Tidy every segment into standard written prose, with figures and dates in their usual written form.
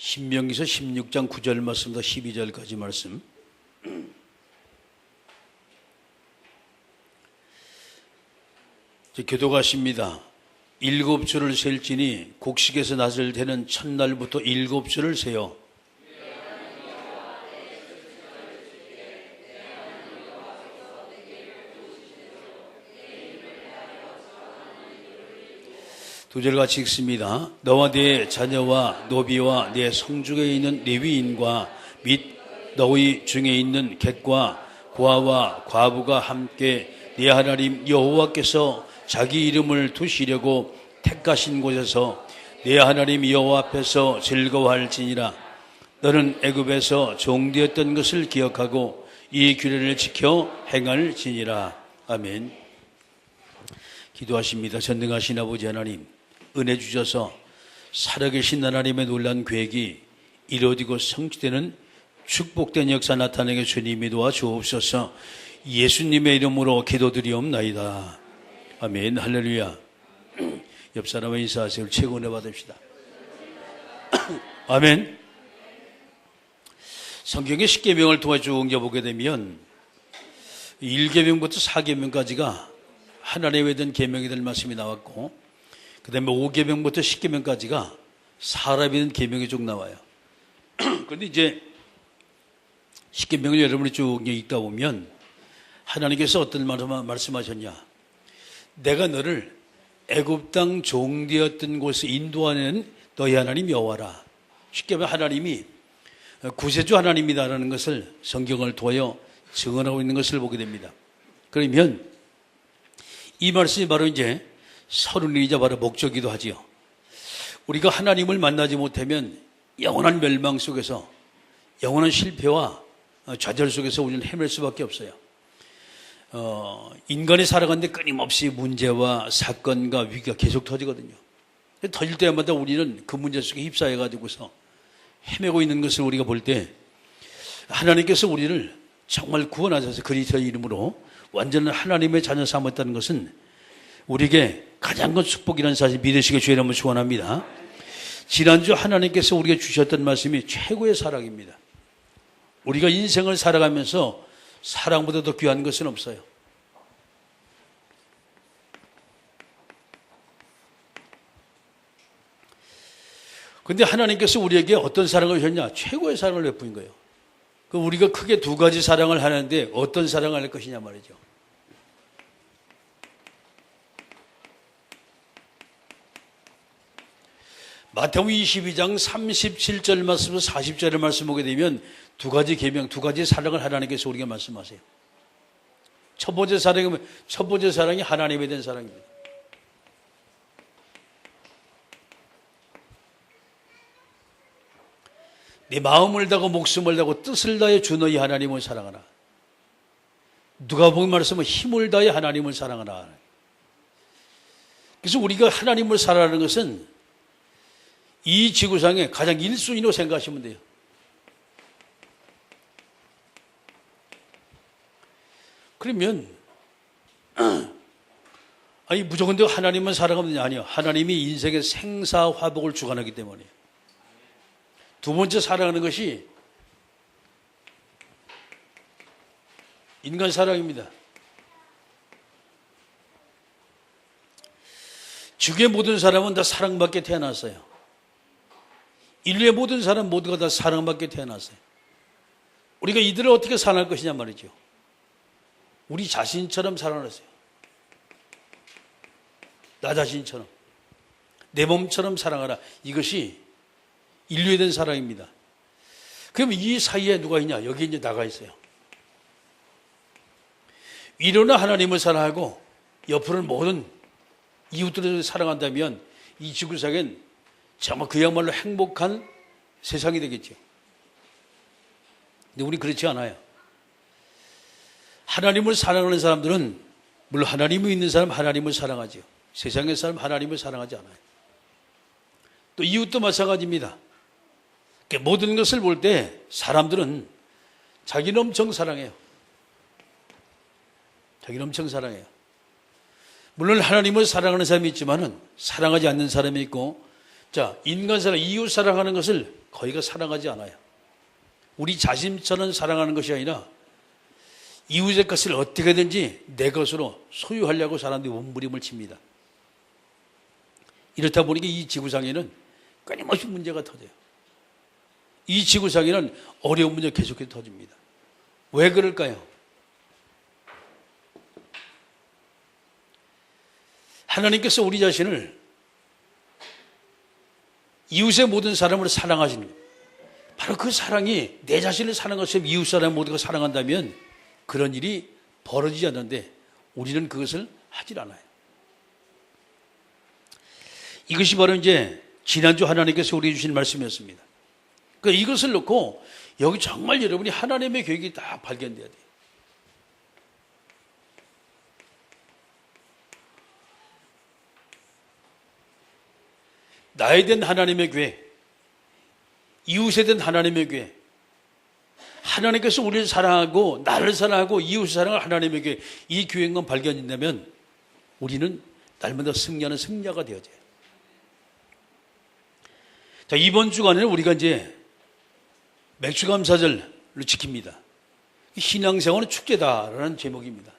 신명기서 16장 9절 말씀부터 12절까지 말씀. 교도가십니다. 7주를 셀지니 곡식에서 낫을 대는 첫날부터 7주를 세요. 두 절 같이 읽습니다. 너와 네 자녀와 노비와 네 성중에 있는 레위인과 및 너희 중에 있는 객과 고아와 과부가 함께 네 하나님 여호와께서 자기 이름을 두시려고 택하신 곳에서 네 하나님 여호와 앞에서 즐거워할지니라. 너는 애굽에서 종되었던 것을 기억하고 이 규례를 지켜 행할지니라. 아멘. 기도하십니다. 전능하신 아버지 하나님, 은혜 주셔서 살아계신 하나님의 놀라운 계획이 이루어지고 성취되는 축복된 역사 나타내게 주님이 도와주옵소서. 예수님의 이름으로 기도드리옵나이다. 아멘. 할렐루야. 옆 사람과 인사하세요. 최고 은혜 받읍시다. 아멘. 성경의 10계명을 통해 쭉 옮겨보게 되면 1계명부터 4계명까지가 하나님에 대한 계명에 대한 말씀이 나왔고, 그 다음에 5계명부터 10계명까지가 사람에 대한 계명이 쭉 나와요. 그런데 이제 10계명을 여러분이 쭉 읽다 보면 하나님께서 어떤 말씀하셨냐. 내가 너를 애굽 땅 종되었던 곳에 인도하는 너희 하나님 여호와라. 쉽게 말하면 하나님이 구세주 하나님이다라는 것을 성경을 통하여 증언하고 있는 것을 보게 됩니다. 그러면 이 말씀이 바로 이제 서론이자 바로 목적이기도 하지요. 우리가 하나님을 만나지 못하면 영원한 멸망 속에서, 영원한 실패와 좌절 속에서 우리는 헤맬 수밖에 없어요. 인간이 살아가는데 끊임없이 문제와 사건과 위기가 계속 터지거든요. 터질 때마다 우리는 그 문제 속에 휩싸여가지고서 헤매고 있는 것을 우리가 볼 때 하나님께서 우리를 정말 구원하셔서 그리스도의 이름으로 완전한 하나님의 자녀 삼았다는 것은 우리에게 가장 큰 축복이라는 사실 믿으시게 주의 이름으로 축원합니다. 지난주 하나님께서 우리에게 주셨던 말씀이 최고의 사랑입니다. 우리가 인생을 살아가면서 사랑보다 더 귀한 것은 없어요. 그런데 하나님께서 우리에게 어떤 사랑을 주셨냐? 최고의 사랑을 베푸신 거예요. 그럼 우리가 크게 두 가지 사랑을 하는데 어떤 사랑을 할 것이냐 말이죠. 마태복음 22장 37절 말씀에서 40절의 말씀 보게 되면 두 가지 계명, 두 가지 사랑을 하나님께서 우리에게 말씀하세요. 첫 번째 사랑이 하나님에 대한 사랑입니다. 네 마음을 다하고 목숨을 다하고 뜻을 다해 주 너희 하나님을 사랑하라. 누가복음 말씀은 힘을 다해 하나님을 사랑하라. 그래서 우리가 하나님을 사랑하는 것은 이 지구상에 가장 1순위로 생각하시면 돼요. 그러면 아니 무조건 하나님만 사랑하면 되냐? 아니요. 하나님이 인생의 생사화복을 주관하기 때문에. 두 번째 사랑하는 것이 인간 사랑입니다. 주의 모든 사람은 다 사랑받게 태어났어요. 인류의 모든 사람 모두가 다 사랑받게 태어났어요. 우리가 이들을 어떻게 사랑할 것이냐 말이죠. 우리 자신처럼 사랑하세요. 나 자신처럼. 내 몸처럼 사랑하라. 이것이 인류에 대한 사랑입니다. 그럼 이 사이에 누가 있냐? 여기 이제 나가 있어요. 위로는 하나님을 사랑하고 옆으로는 모든 이웃들을 사랑한다면 이 지구상엔 정말 그야말로 행복한 세상이 되겠죠. 근데 우리 그렇지 않아요. 하나님을 사랑하는 사람들은 물론 하나님이 있는 사람 하나님을 사랑하죠. 세상의 사람 하나님을 사랑하지 않아요. 또 이웃도 마찬가지입니다. 모든 것을 볼 때 사람들은 자기는 엄청 사랑해요. 자기는 엄청 사랑해요. 물론 하나님을 사랑하는 사람이 있지만은 사랑하지 않는 사람이 있고 자, 인간 사랑, 이웃 사랑하는 것을 거의가 사랑하지 않아요. 우리 자신처럼 사랑하는 것이 아니라 이웃의 것을 어떻게든지 내 것으로 소유하려고 사람들이 몸부림을 칩니다. 이렇다 보니까 이 지구상에는 끊임없이 문제가 터져요. 이 지구상에는 어려운 문제가 계속해서 터집니다. 왜 그럴까요? 하나님께서 우리 자신을 이웃의 모든 사람을 사랑하시는 거예요. 바로 그 사랑이 내 자신을 사랑한 것처럼 이웃 사람 모두가 사랑한다면 그런 일이 벌어지지 않는데 우리는 그것을 하질 않아요. 이것이 바로 이제 지난주 하나님께서 우리에게 주신 말씀이었습니다. 그러니까 이것을 놓고 여기 정말 여러분이 하나님의 계획이 딱 발견돼야 돼요. 나에 대한 하나님의 계획, 이웃에 대한 하나님의 계획, 하나님께서 우리를 사랑하고 나를 사랑하고 이웃을 사랑할 하나님의 계획, 이 계획만 발견된다면 우리는 날마다 승리하는 승리자가 되어져요. 자, 이번 주간에는 우리가 이제 맥주감사절을 지킵니다. 신앙생활은 축제다라는 제목입니다.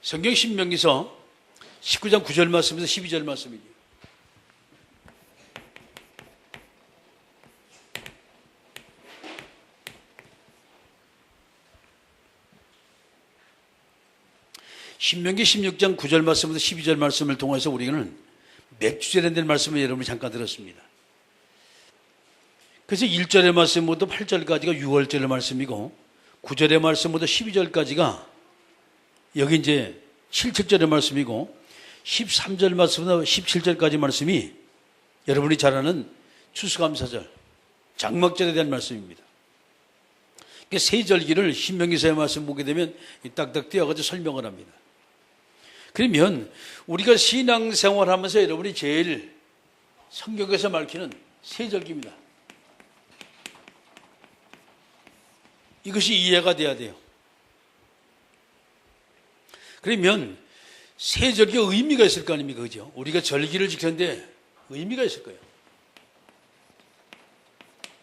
성경 신명기서 19장 9절 말씀에서 12절 말씀이죠. 신명기 16장 9절 말씀에서 12절 말씀을 통해서 우리는 맥주제라는 말씀을 여러분이 잠깐 들었습니다. 그래서 1절의 말씀부터 8절까지가 6월절의 말씀이고 9절의 말씀부터 12절까지가 여기 이제 7절의 말씀이고 13절 말씀부터 17절까지 말씀이 여러분이 잘 아는 추수감사절, 장막절에 대한 말씀입니다. 세 절기를 신명기서의 말씀 보게 되면 딱딱 띄어가지고 설명을 합니다. 그러면 우리가 신앙생활하면서 여러분이 제일 성경에서 밝히는 세 절기입니다. 이것이 이해가 돼야 돼요. 그러면 세 절기가 의미가 있을 거 아닙니까? 그죠? 우리가 절기를 지켰는데 의미가 있을 거예요.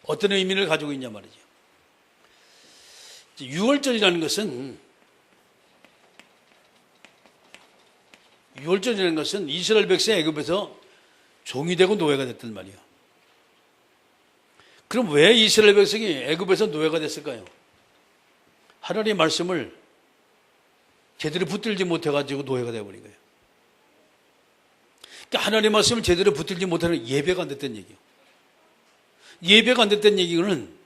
어떤 의미를 가지고 있냐 말이죠. 6월절이라는 것은 이스라엘 백성 애굽에서 종이 되고 노예가 됐단 말이에요. 그럼 왜 이스라엘 백성이 애굽에서 노예가 됐을까요? 하나님의 말씀을 제대로 붙들지 못해가지고 노예가 되어버린 거예요. 그러니까 하나님의 말씀을 제대로 붙들지 못하는 예배가 안 됐다는 얘기예요. 예배가 안 됐다는 얘기는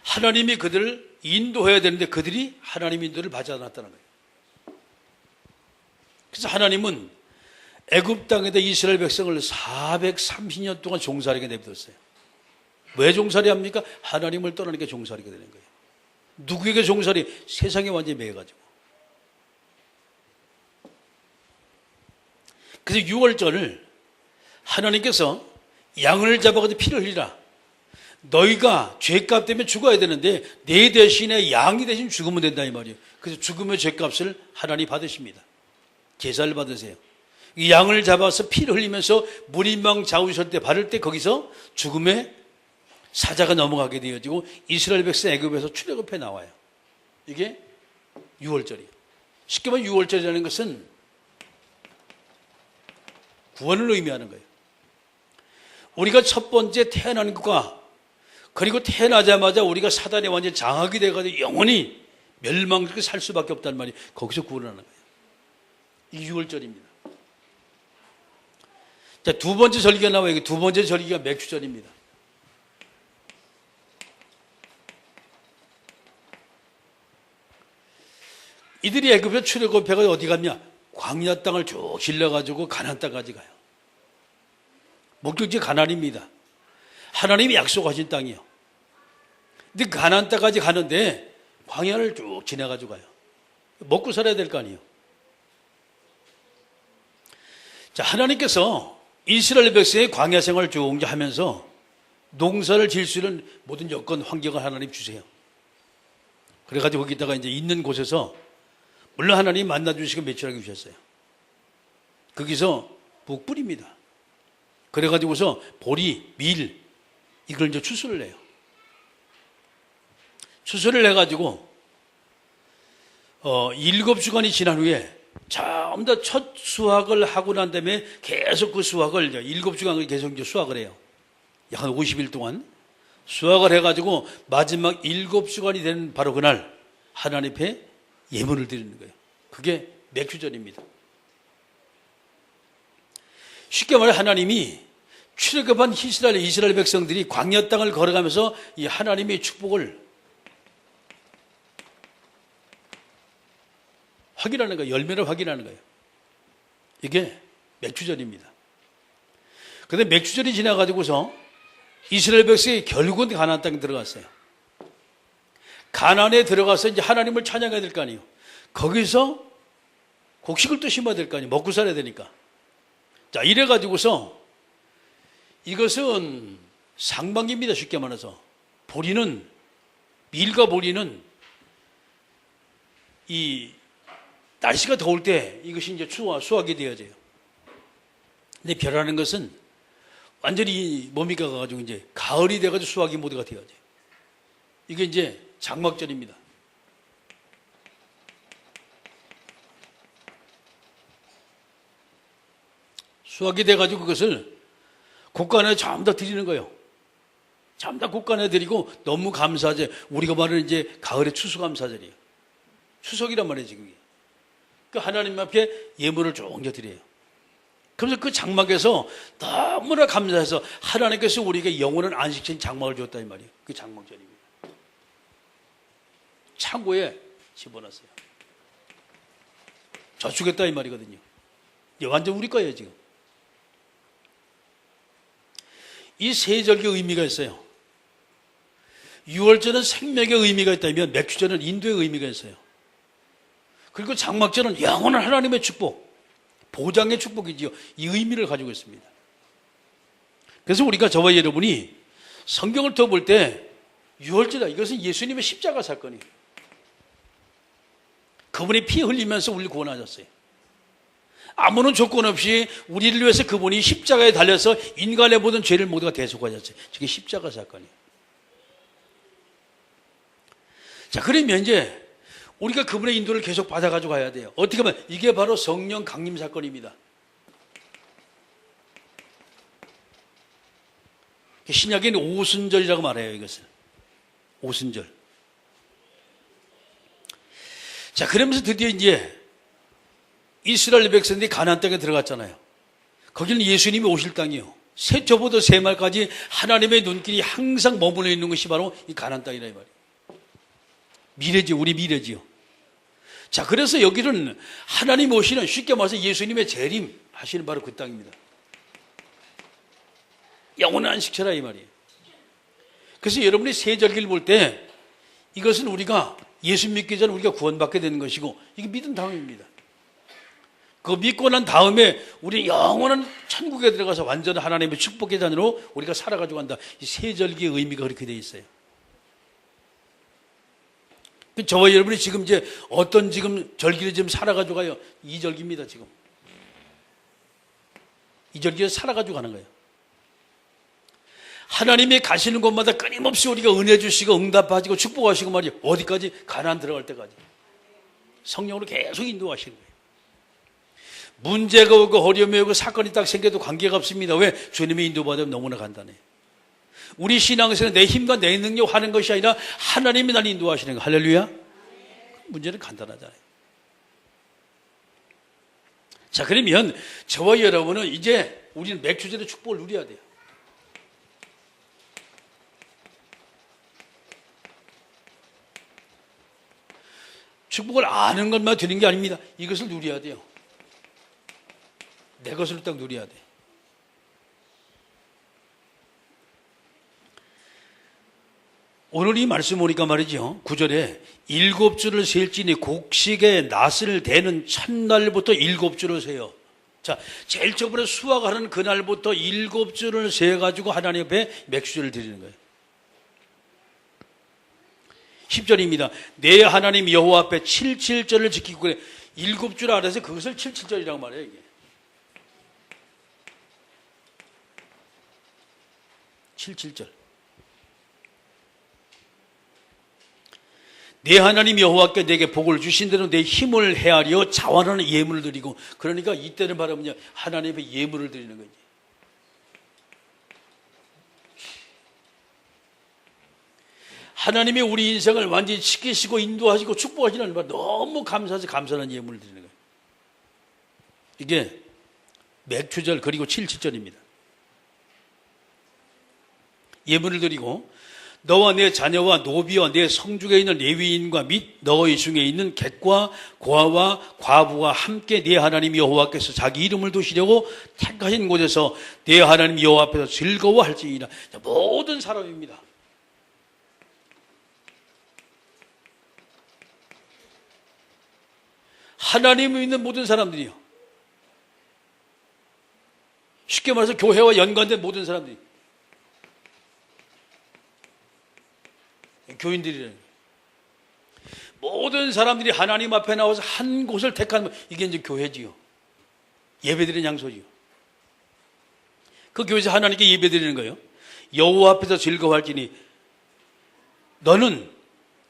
하나님이 그들을 인도해야 되는데 그들이 하나님 인도를 받지 않았다는 거예요. 그래서 하나님은 애굽 땅에다 이스라엘 백성을 430년 동안 종살이게 내버렸어요. 왜 종살이 합니까? 하나님을 떠나니까 종살이게 되는 거예요. 누구에게 종살이? 세상에 완전히 매여가지고. 그래서 6월절을 하나님께서 양을 잡아가지고 피를 흘리라. 너희가 죄값 때문에 죽어야 되는데 내 대신에 양이 대신 죽으면 된다 이 말이에요. 그래서 죽음의 죄값을 하나님 받으십니다. 제사를 받으세요. 이 양을 잡아서 피를 흘리면서 무림망 자우설 때 바를 때 거기서 죽음의 사자가 넘어가게 되어지고 이스라엘 백성 애굽에서 출애굽해 나와요. 이게 6월절이에요. 쉽게 말하면 6월절이라는 것은 구원을 의미하는 거예요. 우리가 첫 번째 태어나는 것과 그리고 태어나자마자 우리가 사단에 완전히 장악이 돼가지고 영원히 멸망스럽게 살 수밖에 없단 말이에요. 거기서 구원을 하는 거예요. 이 6월절입니다. 자, 두 번째 절기가 나와요. 여기 두 번째 절기가 맥주절입니다. 이들이 애굽에서 출애굽해가 어디 갔냐? 광야 땅을 쭉 질러가지고 가나안 땅까지 가요. 목적지 가나안입니다. 하나님이 약속하신 땅이요. 근데 가나안 땅까지 가는데 광야를 쭉 지나가지고 가요. 먹고 살아야 될 거 아니에요. 자, 하나님께서 이스라엘 백성의 광야 생활을 쭉 하면서 농사를 지을 수 있는 모든 여건, 환경을 하나님 주세요. 그래가지고 거기다가 이제 있는 곳에서 물론 하나님 만나주시고 매출하게 주셨어요. 거기서 묵 뿌립니다. 그래가지고서 보리, 밀, 이걸 이제 추수를 내요. 추수를 내가지고, 7주간이 지난 후에 전부 다 첫 수확을 하고 난 다음에 계속 그 수확을 7주간을 계속 이제 수확을 해요. 약 한 50일 동안 수확을 해가지고 마지막 7주간이 되는 바로 그날 하나님 앞에 예물을 드리는 거예요. 그게 맥주전입니다. 쉽게 말해 하나님이 출애굽한 이스라엘 백성들이 광야 땅을 걸어가면서 이 하나님의 축복을 확인하는 거예요. 열매를 확인하는 거예요. 이게 맥주전입니다. 그런데 맥주전이 지나가지고서 이스라엘 백성이 결국은 가나안 땅에 들어갔어요. 가나안에 들어가서 이제 하나님을 찬양해야 될 거 아니에요. 거기서 곡식을 또 심어야 될 거 아니에요. 먹고 살아야 되니까. 자, 이래가지고서 이것은 상반기입니다. 쉽게 말해서. 밀과 보리는 이 날씨가 더울 때 이것이 이제 수확이 되어져요. 근데 벼라는 것은 완전히 몸이가 가가지고 이제 가을이 돼가지고 수확이 모두가 되어져요. 이게 이제 장막전입니다. 수확이 돼가지고 그것을 곡간에 전부 다 드리는 거예요. 전부 다 곡간에 드리고 너무 감사하지. 우리가 말하는 이제 가을의 추수감사절이에요. 추석이란 말이에요, 지금. 그 하나님 앞에 예물을 쭉 드려요. 그래서 그 장막에서 너무나 감사해서 하나님께서 우리에게 영원한 안식처인 장막을 줬다 이 말이에요. 그 장막전입니다. 창고에 집어넣었어요. 저축했다 이 말이거든요. 이게 완전 우리 거예요, 지금. 이 세절기 의미가 있어요. 유월절은 생명의 의미가 있다면 맥주절은 인도의 의미가 있어요. 그리고 장막절은 영원한 하나님의 축복, 보장의 축복이지요. 이 의미를 가지고 있습니다. 그래서 우리가 저와 여러분이 성경을 더 볼 때 유월절이다. 이것은 예수님의 십자가 사건이에요. 그분이 피 흘리면서 우리를 구원하셨어요. 아무런 조건 없이 우리를 위해서 그분이 십자가에 달려서 인간의 모든 죄를 모두가 대속하셨어요. 저게 십자가 사건이에요. 자, 그러면 이제 우리가 그분의 인도를 계속 받아가지고 가야 돼요. 어떻게 하면 이게 바로 성령 강림 사건입니다. 신약에는 오순절이라고 말해요, 이것을. 오순절. 자, 그러면서 드디어 이제 이스라엘 백성들이 가나안 땅에 들어갔잖아요. 거기는 예수님이 오실 땅이요. 새초부터 새말까지 하나님의 눈길이 항상 머물러 있는 것이 바로 이 가나안 땅이라 이 말이에요. 미래지요, 우리 미래지요. 자, 그래서 여기는 하나님 오시는, 쉽게 말해서 예수님의 재림 하시는 바로 그 땅입니다. 영원한 안식처라 이 말이에요. 그래서 여러분이 세절기를 볼 때 이것은 우리가 예수 믿기 전에 우리가 구원받게 되는 것이고 이게 믿음 다음입니다. 그거 믿고 난 다음에 우리 영원한 천국에 들어가서 완전한 하나님의 축복의 잔으로 우리가 살아가지고 간다. 이 세절기의 의미가 그렇게 되어 있어요. 저와 여러분이 지금 이제 어떤 지금 절기를 지금 살아가지고 가요? 이 절기입니다, 지금. 이 절기를 살아가지고 가는 거예요. 하나님이 가시는 곳마다 끊임없이 우리가 은혜 주시고 응답하시고 축복하시고 말이에요. 어디까지? 가나안 들어갈 때까지. 성령으로 계속 인도하시는 거예요. 문제가 오고 어려움이 오고 사건이 딱 생겨도 관계가 없습니다. 왜? 주님의 인도받으면 너무나 간단해요. 우리 신앙에서는 내 힘과 내 능력 하는 것이 아니라 하나님이 나를 인도하시는 거. 할렐루야. 문제는 간단하잖아요. 자, 그러면 저와 여러분은 이제 우리는 맥주절의 축복을 누려야 돼요. 축복을 아는 것만 되는 게 아닙니다. 이것을 누려야 돼요. 내 것을 딱 누려야 돼. 오늘 이 말씀 보니까 말이죠. 9절에 7주를 셀지니 곡식의 낫을 대는 첫날부터 7주를 세요. 자, 제일 저번에 수확하는 그날부터 7주를 세가지고 하나님 앞에 맥주제를 드리는 거예요. 10절입니다. 내 하나님 여호와 앞에 77절을 지키고 그래. 7주를 알아서 그것을 77절이라고 말해요, 이게. 77절. 내 하나님 여호와께 내게 복을 주신 대로 내 힘을 헤아려 자원하는 예물을 드리고, 그러니까 이때는 바로 뭐냐, 하나님 앞에 예물을 드리는 거지. 하나님이 우리 인생을 완전히 지키시고 인도하시고 축복하시는 말 너무 감사해서 감사하는 예물을 드리는 거예요. 이게 맥주절 그리고 77절입니다. 예물을 드리고 너와 내 자녀와 노비와 내 성중에 있는 레위인과 및 너희 중에 있는 객과 고아와 과부와 함께 내 하나님 여호와께서 자기 이름을 두시려고 택하신 곳에서 내 하나님 여호와 앞에서 즐거워할지니라. 모든 사람입니다. 하나님을 믿는 모든 사람들이요. 쉽게 말해서 교회와 연관된 모든 사람들이. 교인들이라는 거예요. 모든 사람들이 하나님 앞에 나와서 한 곳을 택하는, 이게 이제 교회지요. 예배드리는 장소지요. 그 교회에서 하나님께 예배드리는 거예요. 여호와 앞에서 즐거워할지니 너는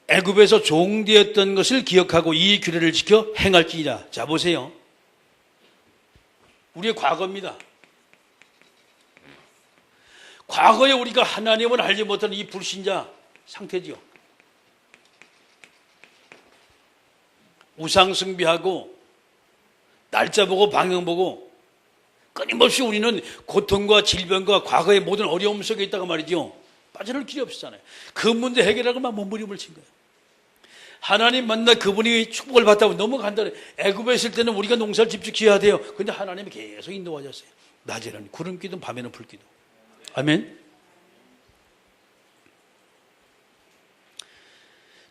애굽에서 종되었던 것을 기억하고 이 규례를 지켜 행할지니라. 자, 보세요. 우리의 과거입니다. 과거에 우리가 하나님을 알지 못하는 이 불신자 상태지요. 우상 숭배하고 날짜 보고 방향 보고 끊임없이 우리는 고통과 질병과 과거의 모든 어려움 속에 있다가 말이죠. 빠져나올 길이 없었잖아요. 그 문제 해결하고만 몸부림을 친 거예요. 하나님 만나 그분이 축복을 받다고 너무 간단해. 애굽에 있을 때는 우리가 농사를 직접 지어야 돼요. 근데 하나님이 계속 인도하셨어요. 낮에는 구름기둥, 밤에는 불기둥. 아멘.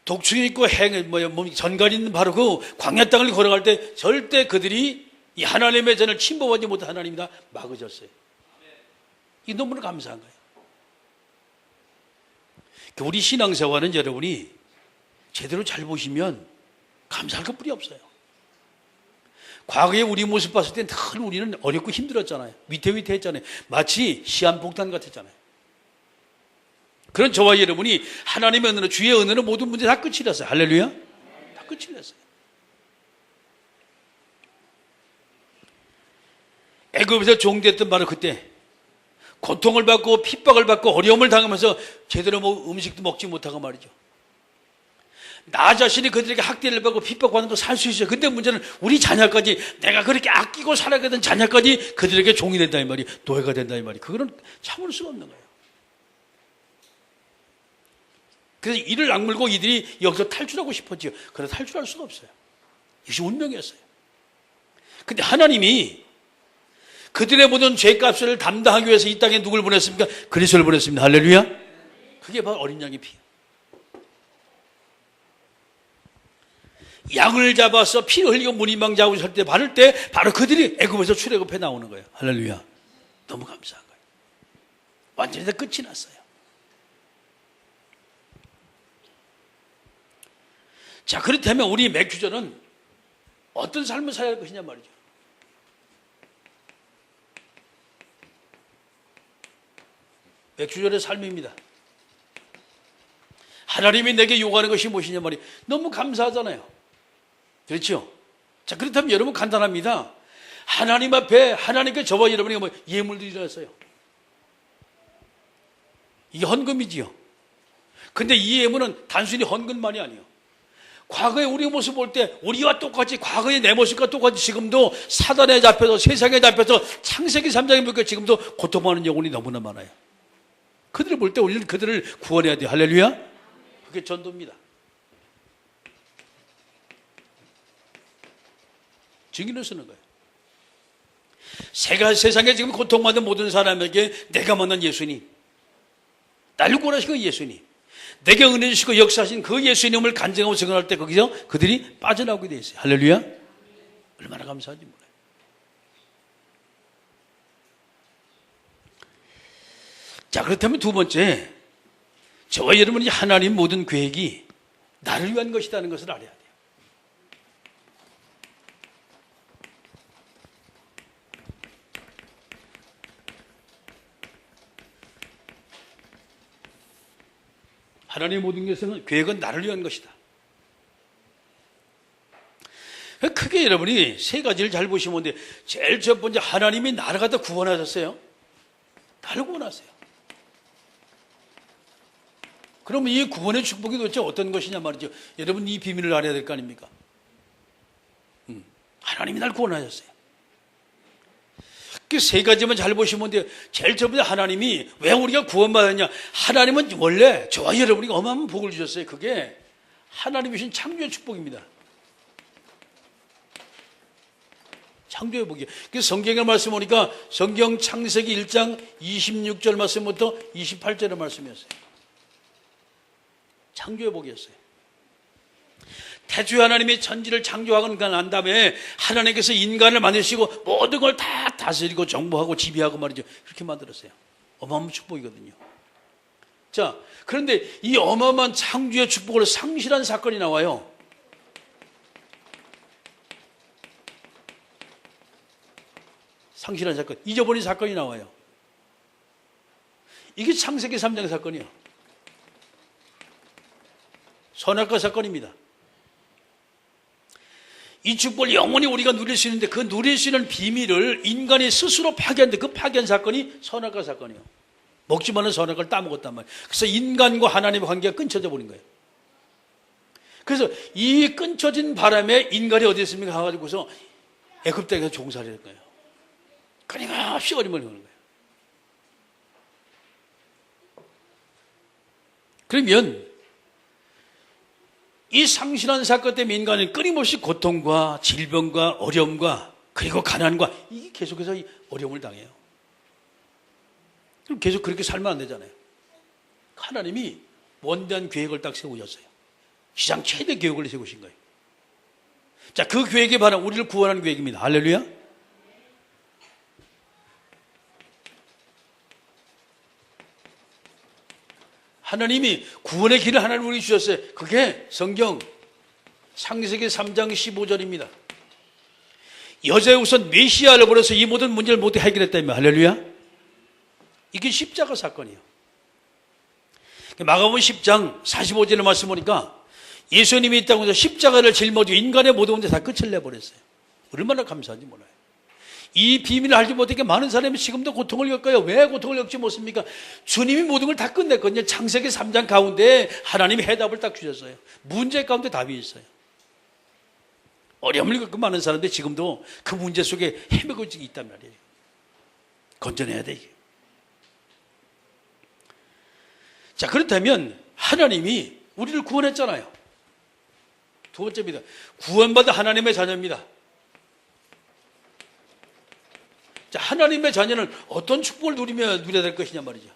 독충이 있고 전갈이 있는 바로 그 광야 땅을 걸어갈 때 절대 그들이 이 하나님의 전을 침범하지 못한 하나님이다 막으셨어요. 이게 너무나 감사한 거예요. 우리 신앙생활은 여러분이 제대로 잘 보시면 감사할 것뿐이 없어요. 과거에 우리 모습 봤을 때 늘 우리는 어렵고 힘들었잖아요. 위태위태했잖아요. 마치 시한폭탄 같았잖아요. 그런 저와 여러분이 하나님의 은혜로, 주의 은혜로 모든 문제 다 끝이 났어요. 할렐루야. 다 끝이 났어요. 애굽에서 종됐던 바로 그때 고통을 받고 핍박을 받고 어려움을 당하면서 제대로 음식도 먹지 못하고 말이죠. 나 자신이 그들에게 학대를 받고 핍박받는 거 살 수 있어요. 근데 문제는 우리 자녀까지, 내가 그렇게 아끼고 살아가던 자녀까지 그들에게 종이 된다 이 말이, 노예가 된다 이 말이, 그거는 참을 수가 없는 거예요. 그래서 이를 악물고 이들이 여기서 탈출하고 싶었지요. 그러나 탈출할 수가 없어요. 이것이 운명이었어요. 근데 하나님이 그들의 모든 죄값을 담당하기 위해서 이 땅에 누굴 보냈습니까? 그리스도를 보냈습니다. 할렐루야. 그게 바로 어린 양의 피. 양을 잡아서 피를 흘리고 문이망 잡고 설 때 바를 때 바로 그들이 애굽에서 출애굽해 나오는 거예요. 할렐루야. 너무 감사한 거예요. 완전히 다 끝이 났어요. 자, 그렇다면 우리 맥주절은 어떤 삶을 살아야 할 것이냐 말이죠. 맥주절의 삶입니다. 하나님이 내게 요구하는 것이 무엇이냐 말이에요. 너무 감사하잖아요. 그렇죠? 자, 그렇다면 여러분 간단합니다. 하나님 앞에 하나님께 저와 여러분이 예물 드리라 했어요. 이게 헌금이지요. 근데 이 예물은 단순히 헌금만이 아니에요. 과거에 우리의 모습 볼 때 우리와 똑같이, 과거의 내 모습과 똑같이 지금도 사단에 잡혀서, 세상에 잡혀서, 창세기 3장에 보니까 지금도 고통하는 영혼이 너무나 많아요. 그들을 볼 때 우리는 그들을 구원해야 돼요. 할렐루야. 그게 전도입니다. 증인을 쓰는 거예요. 세상에 지금 고통받는 모든 사람에게 내가 만난 예수님, 나를 구원하신 그 예수님, 내게 은혜 주시고 역사하신 그 예수님을 간증하고 증언할 때 거기서 그들이 빠져나오게 돼 있어요. 할렐루야. 얼마나 감사한지 몰라요. 자, 그렇다면 두 번째, 저와 여러분이 하나님 모든 계획이 나를 위한 것이라는 것을 알아야 돼요. 하나님의 모든 계획은 나를 위한 것이다. 크게 여러분이 세 가지를 잘 보시면 돼. 제일 첫 번째, 하나님이 나를 갖다 구원하셨어요. 나를 구원하세요. 그러면 이 구원의 축복이 도대체 어떤 것이냐 말이죠. 여러분 이 비밀을 알아야 될 거 아닙니까? 하나님이 날 구원하셨어요. 그 세 가지만 잘 보시면 돼요. 제일 첫 번째, 하나님이 왜 우리가 구원받았냐? 하나님은 원래 저와 여러분에게 어마어마한 복을 주셨어요. 그게 하나님이 주신 창조의 축복입니다. 창조의 복이에요. 그 성경의 말씀 보니까 성경 창세기 1장 26절 말씀부터 28절의 말씀이었어요. 창조의 복이었어요. 태초에 하나님이 천지를 창조하고 난 다음에 하나님께서 인간을 만드시고 모든 걸 다 다스리고 정복하고 지배하고 말이죠. 그렇게 만들었어요. 어마어마한 축복이거든요. 자, 그런데 이 어마어마한 창조의 축복을 상실한 사건이 나와요. 상실한 사건, 잊어버린 사건이 나와요. 이게 창세기 3장 사건이에요. 선악과 사건입니다. 이 축복을 영원히 우리가 누릴 수 있는데 그 누릴 수 있는 비밀을 인간이 스스로 파괴한데 그 파괴한 사건이 선악과 사건이에요. 먹지 말는 선악과를 따먹었단 말이에요. 그래서 인간과 하나님의 관계가 끊쳐져 버린 거예요. 그래서 이 끊쳐진 바람에 인간이 어디 있습니까? 가가지고서 애굽 땅에서 종살이 할 거예요. 끊임없이 어림을 거는 거예요. 그러면 이 상실한 사건 때문에 인간은 끊임없이 고통과 질병과 어려움과 그리고 가난과 이게 계속해서 이 어려움을 당해요. 그럼 계속 그렇게 살면 안 되잖아요. 하나님이 원대한 계획을 딱 세우셨어요. 시장 최대 계획을 세우신 거예요. 자, 그 계획이 바로 우리를 구원하는 계획입니다. 할렐루야. 하나님이 구원의 길을 하나님 우리 주셨어요. 그게 성경 창세기 3장 15절입니다. 여자의 우선 메시아를 보내서 이 모든 문제를 모두 해결했다며. 할렐루야. 이게 십자가 사건이에요. 마가복음 10장 45절의 말씀 보니까 예수님이 있다고 해서 십자가를 짊어지고 인간의 모든 문제 다 끝을 내버렸어요. 얼마나 감사한지 몰라요. 이 비밀을 알지 못하게 많은 사람이 지금도 고통을 겪어요. 왜 고통을 겪지 못습니까? 주님이 모든 걸 다 끝냈거든요. 창세기 3장 가운데 하나님이 해답을 딱 주셨어요. 문제 가운데 답이 있어요. 어려움을 겪고 많은 사람들이 지금도 그 문제 속에 헤매고 있단 말이에요. 건져내야 돼, 이게. 자, 그렇다면 하나님이 우리를 구원했잖아요. 두 번째입니다. 구원받은 하나님의 자녀입니다. 자, 하나님의 자녀는 어떤 축복을 누려야 될 것이냐 말이죠.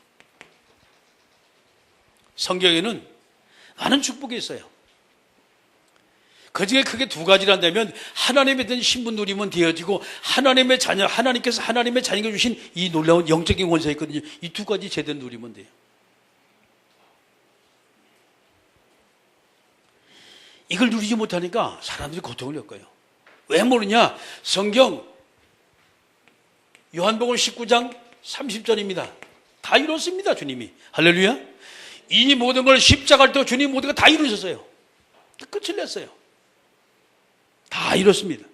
성경에는 많은 축복이 있어요. 그 중에 크게 두 가지를 한다면 하나님에 대한 신분 누리면 되어지고 하나님의 자녀, 하나님께서 하나님의 자녀에게 주신 이 놀라운 영적인 권세가 있거든요. 이 두 가지 제대로 누리면 돼요. 이걸 누리지 못하니까 사람들이 고통을 겪어요. 왜 모르냐? 성경 요한복음 19장 30절입니다. 다 이뤘습니다, 주님이. 할렐루야. 이 모든 걸 십자가를 또 주님 모두가 다 이루셨어요. 끝을 냈어요. 다 이뤘습니다.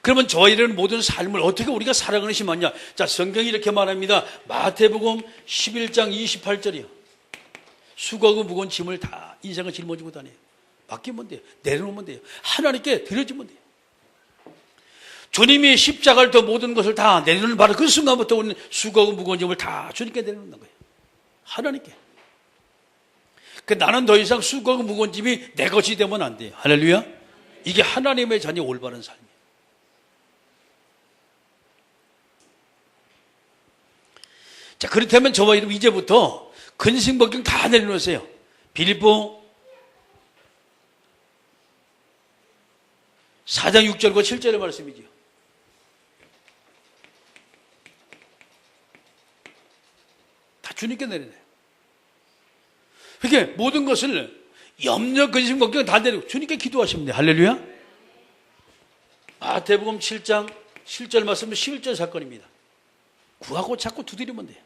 그러면 저와 이런 모든 삶을 어떻게 우리가 살아가는 것이 맞냐? 자, 성경이 이렇게 말합니다. 마태복음 11장 28절이요. 수고하고 무거운 짐을 다 인생을 짊어지고 다녀요. 맡기면 돼요. 내려놓으면 돼요. 하나님께 드려주면 돼요. 주님이 십자가를 또 모든 것을 다 내려놓는 바로 그 순간부터 우리는 수고하고 무거운 짐을 다 주님께 내려놓는 거예요. 하나님께. 나는 더 이상 수고하고 무거운 짐이 내 것이 되면 안 돼요. 할렐루야. 이게 하나님의 자녀 올바른 삶이에요. 자, 그렇다면 저와 여러분 이제부터 근심걱정 다 내려놓으세요. 빌립보 4장 6절과 7절의 말씀이죠. 주님께 내려놔요. 그렇게 모든 것을 염려, 근심, 걱정 다 내리고 주님께 기도하시면 돼요. 할렐루야. 마태복음 7장 7절 말씀은 11절 사건입니다. 구하고 자꾸 두드리면 돼요.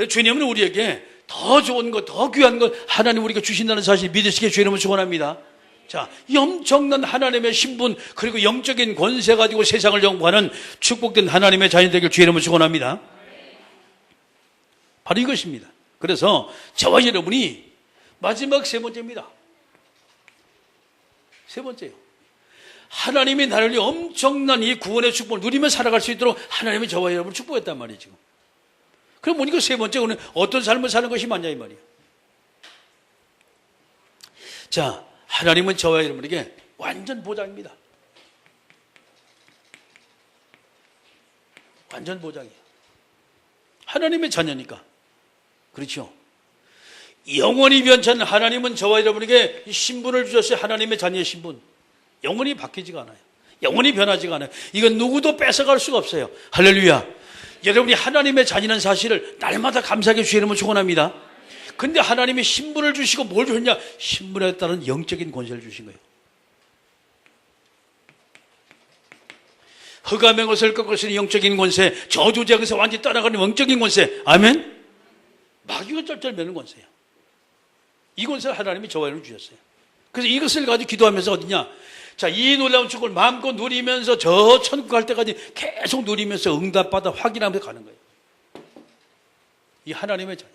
주님은 우리에게 더 좋은 것, 더 귀한 것 하나님 우리가 주신다는 사실 믿으시게 주님을 축원합니다. 자, 이 엄청난 하나님의 신분 그리고 영적인 권세 가지고 세상을 영부하는 축복된 하나님의 자녀 되길 주님을 축원합니다. 바로 이것입니다. 그래서 저와 여러분이 마지막 세 번째입니다. 세 번째요. 하나님이 나를 위해 엄청난 이 구원의 축복을 누리며 살아갈 수 있도록 하나님이 저와 여러분을 축복했단 말이에요, 지금. 그럼 보니까 세 번째, 오늘 어떤 삶을 사는 것이 맞냐, 이 말이에요. 자, 하나님은 저와 여러분에게 완전 보장입니다. 완전 보장이에요. 하나님의 자녀니까. 그렇죠. 영원히 변찮는 하나님은 저와 여러분에게 이 신분을 주셨어요. 하나님의 자녀의 신분. 영원히 바뀌지가 않아요. 영원히 변하지가 않아요. 이건 누구도 뺏어갈 수가 없어요. 할렐루야. 여러분이 하나님의 자녀라는 사실을 날마다 감사하게 주시면 축원합니다. 근데 하나님이 신분을 주시고 뭘 주셨냐? 신분에 따른 영적인 권세를 주신 거예요. 흑암의 것을 꺾으시는 영적인 권세, 저주의 것을 완전히 따라가는 영적인 권세. 아멘. 마귀가 쩔쩔 매는 권세예요. 이 권세를 하나님이 저와 여러분 주셨어요. 그래서 이것을 가지고 기도하면서 어디냐? 자, 이 놀라운 축복을 마음껏 누리면서 저 천국 갈 때까지 계속 누리면서 응답받아 확인하면서 가는 거예요. 이 하나님의 자녀.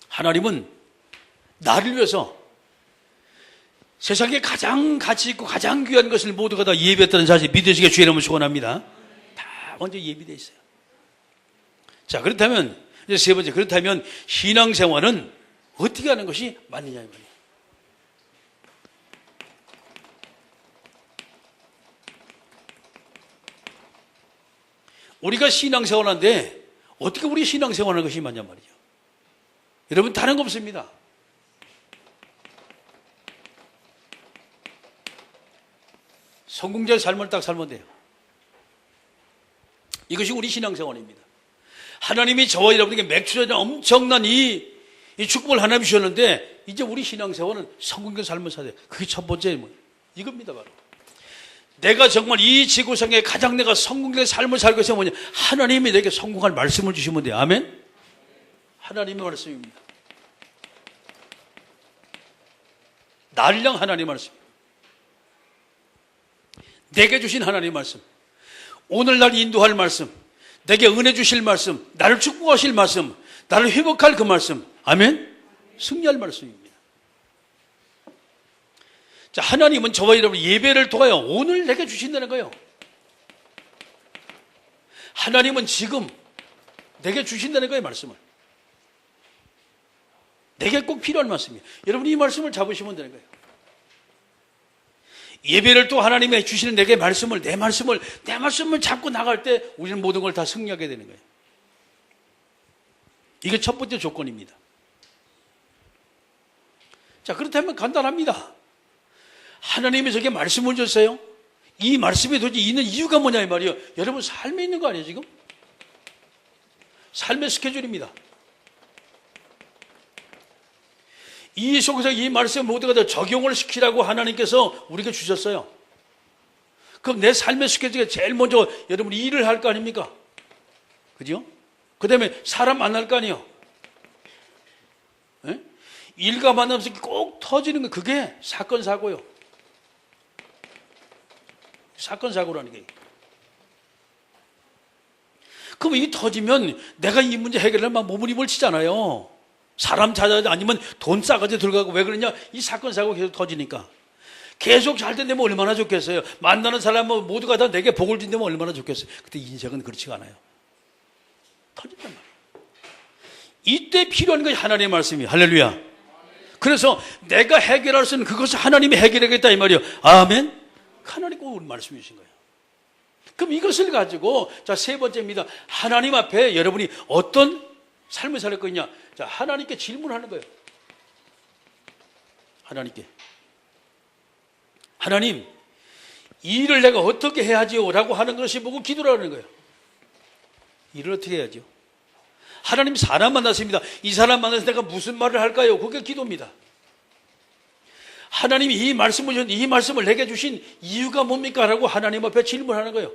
하나님은 나를 위해서 세상에 가장 가치 있고 가장 귀한 것을 모두가 다 예비했다는 사실 믿으시게 주의 이름으로 축원합니다. 다 먼저 예비되어 있어요. 자, 그렇다면 이제 세 번째, 그렇다면 신앙생활은 어떻게 하는 것이 맞느냐 이 말이에요. 우리가 신앙생활하는데 어떻게 우리 신앙생활하는 것이 맞냐 말이죠. 여러분, 다른 거 없습니다. 성공자의 삶을 딱 살면 돼요. 이것이 우리 신앙생활입니다. 하나님이 저와 여러분에게 맥주전에 엄청난 이 축복을 하나님이 주셨는데 이제 우리 신앙생활은 성공자의 삶을 살아야 돼요. 그게 첫 번째 뭐예요? 이겁니다. 바로 내가 정말 이 지구상에 가장 내가 성공의 삶을 살고 있으면 뭐냐? 하나님이 내게 성공할 말씀을 주시면 돼요. 아멘? 하나님의 말씀입니다. 나를 향한 하나님의 말씀. 내게 주신 하나님의 말씀. 오늘 날 인도할 말씀. 내게 은혜 주실 말씀. 나를 축복하실 말씀. 나를 회복할 그 말씀. 아멘? 승리할 말씀입니다. 자, 하나님은 저와 여러분 예배를 통하여 오늘 내게 주신다는 거예요. 하나님은 지금 내게 주신다는 거예요, 말씀을. 내게 꼭 필요한 말씀이에요. 여러분 이 말씀을 잡으시면 되는 거예요. 예배를 또 하나님이 주시는 내게 말씀을, 내 말씀을 잡고 나갈 때 우리는 모든 걸 다 승리하게 되는 거예요. 이게 첫 번째 조건입니다. 자, 그렇다면 간단합니다. 하나님이 저게 말씀을 줬어요. 이 말씀이 도대체 있는 이유가 뭐냐 이 말이에요. 여러분 삶에 있는 거 아니에요 지금? 삶의 스케줄입니다. 이 속에서 이 말씀 모두가 다 적용을 시키라고 하나님께서 우리에게 주셨어요. 그럼 내 삶의 스케줄에 제일 먼저 여러분 일을 할 거 아닙니까? 그죠? 그 다음에 사람 만날 거 아니에요. 네? 일과 만나면서 꼭 터지는 거 그게 사건 사고요. 사건 사고라는 게. 그럼 이 터지면 내가 이 문제 해결하려면 막 몸을 입을 치잖아요. 사람 찾아야 돼. 아니면 돈 싸가지 들어가고. 왜 그러냐? 이 사건 사고 계속 터지니까. 계속 잘 된다면 얼마나 좋겠어요. 만나는 사람 모두가 다 내게 복을 준다면 얼마나 좋겠어요. 근데 인생은 그렇지가 않아요. 터진단 말이에요. 이때 필요한 것이 하나님의 말씀이에요. 할렐루야. 그래서 내가 해결할 수 있는 그것을 하나님이 해결하겠다 이 말이에요. 아멘. 하나님 꼭 우리 말씀해 주신 거예요. 그럼 이것을 가지고 자, 세 번째입니다. 하나님 앞에 여러분이 어떤 삶을 살 거냐? 자, 하나님께 질문하는 거예요. 하나님께. 하나님, 이 일을 내가 어떻게 해야지요? 라고 하는 것이 보고 기도를 하는 거예요. 일을 어떻게 해야지요? 하나님 사람 만났습니다. 이 사람 만나서 내가 무슨 말을 할까요? 그게 기도입니다. 하나님이 이 말씀을 내게 주신 이유가 뭡니까? 라고 하나님 앞에 질문하는 거예요.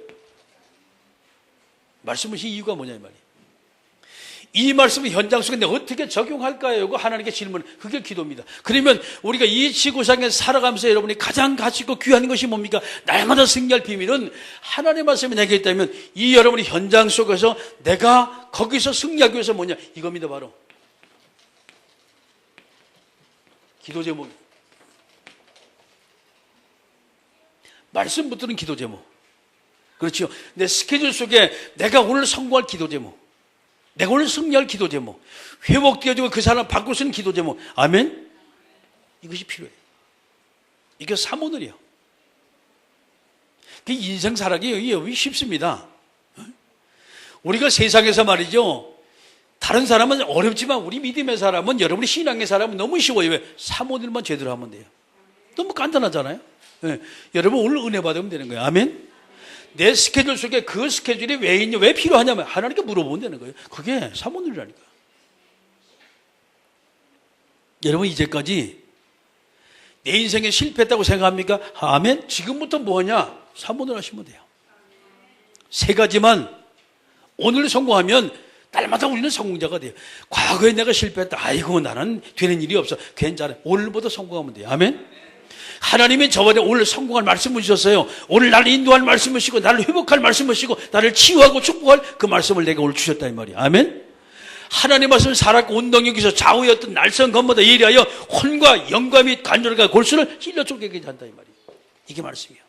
말씀을 주신 이유가 뭐냐 이 말이에요. 이 말씀을 현장 속에 내가 어떻게 적용할까요? 그 하나님께 질문, 그게 기도입니다. 그러면 우리가 이 지구상에 살아가면서 여러분이 가장 가치있고 귀한 것이 뭡니까? 날마다 승리할 비밀은 하나님의 말씀이 내게 있다면 이 여러분이 현장 속에서 내가 거기서 승리하기 위해서 뭐냐? 이겁니다. 바로 기도 제목입니다. 말씀 붙드는 기도 제목. 그렇죠. 내 스케줄 속에 내가 오늘 성공할 기도 제목, 내가 오늘 승리할 기도 제목, 회복되어지고 그 사람 바꿀 수 있는 기도 제목. 아멘? 이것이 필요해요. 이게 사모늘이요. 그 인생 살아가기 쉽습니다. 우리가 세상에서 말이죠, 다른 사람은 어렵지만 우리 믿음의 사람은, 여러분이 신앙의 사람은 너무 쉬워요. 왜? 사모늘만 제대로 하면 돼요. 너무 간단하잖아요. 네. 여러분 오늘 은혜 받으면 되는 거예요. 아멘? 내 스케줄 속에 그 스케줄이 왜 있냐, 왜 필요하냐면 하나님께 물어보면 되는 거예요. 그게 사모늘이라니까. 여러분 이제까지 내 인생에 실패했다고 생각합니까? 아멘? 지금부터 뭐하냐? 사모늘 하시면 돼요. 세 가지만 오늘 성공하면 날마다 우리는 성공자가 돼요. 과거에 내가 실패했다. 아이고 나는 되는 일이 없어. 괜찮아. 오늘부터 성공하면 돼요. 아멘? 하나님이 저번에 오늘 성공할 말씀을 주셨어요. 오늘 나를 인도할 말씀을 주시고 나를 회복할 말씀을 주시고 나를 치유하고 축복할 그 말씀을 내가 오늘 주셨다 이 말이야. 아멘. 하나님 말씀을 살았고 운동역에서 좌우였던 날선 것마다 예리하여 혼과 영과 및 관절과 골수를 찔러 쪼개게 한다 이 말이야. 이게 말씀이야.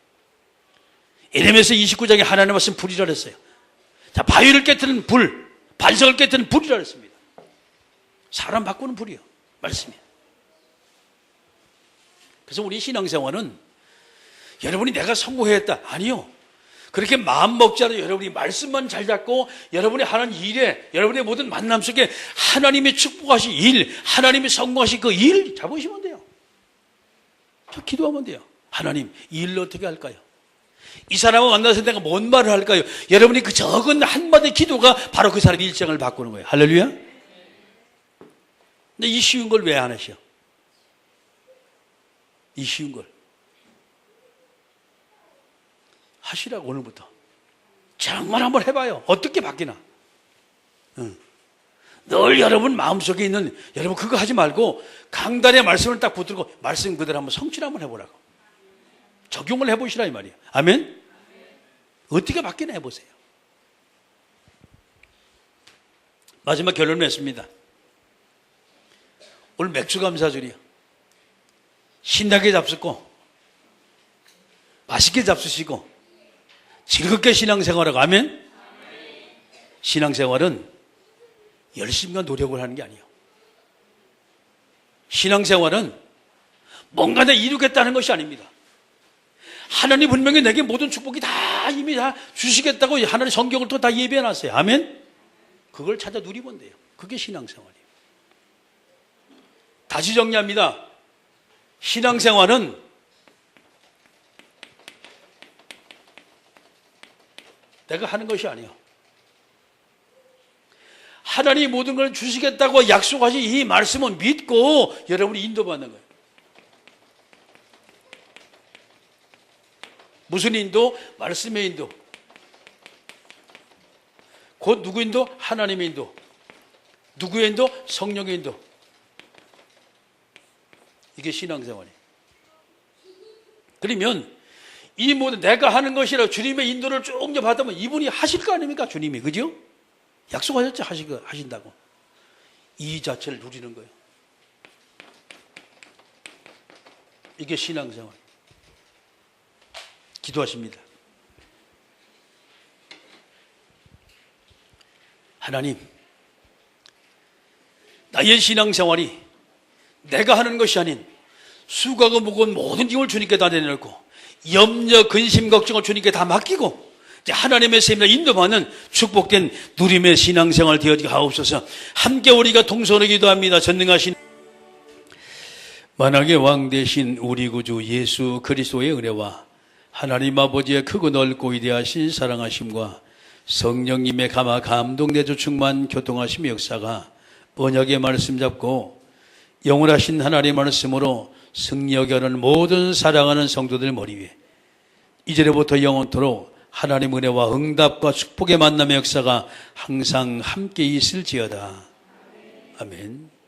에레미야 29장에 하나님 말씀 불이라 했어요. 자, 바위를 깨뜨리는 불, 반석을 깨뜨리는 불이라 했습니다. 사람 바꾸는 불이요. 말씀이야. 그래서 우리 신앙생활은 여러분이 내가 성공했다. 아니요. 그렇게 마음 먹지 않아도 여러분이 말씀만 잘 잡고 여러분이 하는 일에, 여러분의 모든 만남 속에 하나님이 축복하신 일, 하나님이 성공하신 그 일 잡으시면 돼요. 저 기도하면 돼요. 하나님, 이 일로 어떻게 할까요? 이 사람을 만나서 내가 뭔 말을 할까요? 여러분이 그 적은 한마디 기도가 바로 그 사람의 일생을 바꾸는 거예요. 할렐루야. 근데 이 쉬운 걸 왜 안 하셔? 이 쉬운 걸 하시라고. 오늘부터 정말 한번 해봐요. 어떻게 바뀌나. 늘 여러분 마음속에 있는, 여러분 그거 하지 말고 강단의 말씀을 딱 붙들고 말씀 그대로 한번 성취를 한번 해보라고. 적용을 해보시라 이 말이에요. 아멘. 어떻게 바뀌나 해보세요. 마지막 결론을 냈습니다. 오늘 맥주 감사절이요. 신나게 잡수고 맛있게 잡수시고 즐겁게 신앙생활하고. 아멘. 신앙생활은 열심과 노력을 하는 게 아니에요. 신앙생활은 뭔가 내가 이루겠다는 것이 아닙니다. 하나님 분명히 내게 모든 축복이 다 이미 다 주시겠다고 하나님 성경을 또 다 예배해놨어요. 아멘. 그걸 찾아 누리면 돼요. 그게 신앙생활이에요. 다시 정리합니다. 신앙생활은 내가 하는 것이 아니에요. 하나님이 모든 걸 주시겠다고 약속하신 이 말씀을 믿고 여러분이 인도받는 거예요. 무슨 인도? 말씀의 인도. 곧 누구 인도? 하나님의 인도. 누구의 인도? 성령의 인도. 이게 신앙생활이에요. 그러면 이 모든 내가 하는 것이라 주님의 인도를 쭉 받으면 이분이 하실 거 아닙니까? 주님이. 그죠? 약속하셨죠? 하신다고. 이 자체를 누리는 거예요. 이게 신앙생활. 기도하십니다. 하나님, 나의 신앙생활이 내가 하는 것이 아닌 수고하고 무거운 모든 짐을 주님께 다 내려놓고 염려, 근심, 걱정을 주님께 다 맡기고 이제 하나님의 셈이나 인도받는 축복된 누림의 신앙생활 되어지게 하옵소서. 함께 우리가 동서로 기도합니다. 전능하신 만왕의 왕 되신 우리 구주 예수 그리스도의 은혜와 하나님 아버지의 크고 넓고 위대하신 사랑하심과 성령님의 감동내주 충만 교통하심의 역사가 언약의 말씀 잡고 영원하신 하나님의 말씀으로 승리하게 하는 모든 사랑하는 성도들 머리 위에 이제부터 영원토록 하나님의 은혜와 응답과 축복의 만남의 역사가 항상 함께 있을지어다. 아멘.